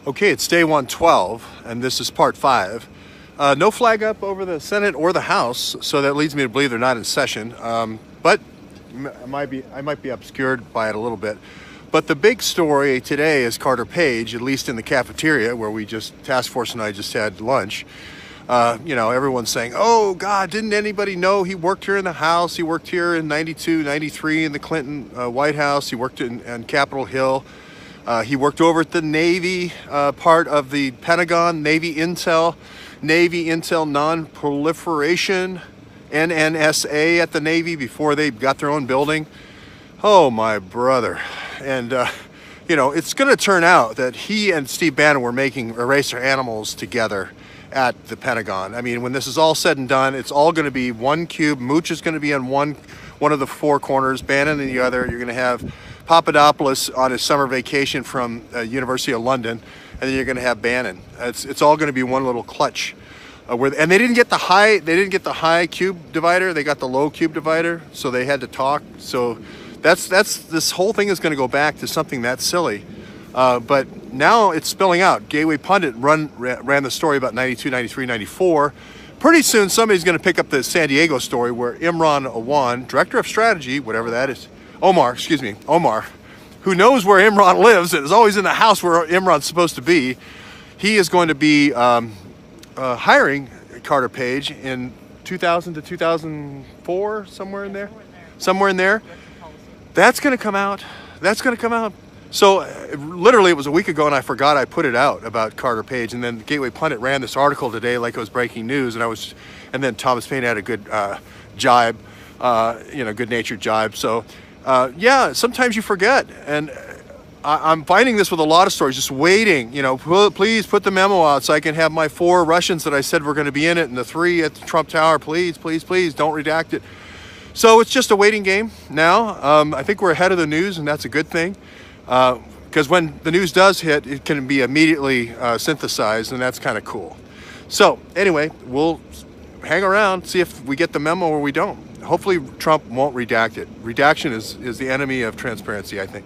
Okay, it's day 112, and this is part 5. No flag up over the Senate or the House, so that leads me to believe they're not in session. But I might be obscured by it a little bit. But the big story today is Carter Page, at least in the cafeteria where Task Force and I just had lunch. Everyone's saying, oh, God, didn't anybody know he worked here in the House? He worked here in 92, 93 in the Clinton White House. He worked in Capitol Hill. He worked over at the Navy part of the Pentagon, Navy Intel Non-Proliferation, NNSA at the Navy before they got their own building. Oh, my brother. And, it's going to turn out that he and Steve Bannon were making eraser animals together at the Pentagon. I mean, when this is all said and done, it's all going to be one cube. Mooch is going to be on one of the four corners, Bannon in the other. You're going to have Papadopoulos on his summer vacation from University of London, and then you're going to have Bannon. It's all going to be one little clutch. And they didn't get the high cube divider. They got the low cube divider, so they had to talk. So this whole thing is going to go back to something that silly. But now it's spilling out. Gateway Pundit ran the story about 92, 93, 94. Pretty soon somebody's going to pick up the San Diego story where Imran Awan, director of strategy, whatever that is, Omar, who knows where Imran lives and is always in the house where Imran's supposed to be, he is going to be hiring Carter Page in 2000 to 2004, somewhere in there. That's going to come out. So literally it was a week ago and I forgot I put it out about Carter Page, and then Gateway Pundit ran this article today like it was breaking news, and then Thomas Paine had a good jibe, good-natured jibe. So sometimes you forget, and I'm finding this with a lot of stories, just waiting, please put the memo out so I can have my 4 Russians that I said were going to be in it and the 3 at the Trump Tower, please, don't redact it. So it's just a waiting game now. I think we're ahead of the news, and that's a good thing. Because when the news does hit, it can be immediately synthesized, and that's kind of cool. So anyway, we'll hang around, see if we get the memo or we don't. Hopefully Trump won't redact it. Redaction is the enemy of transparency, I think.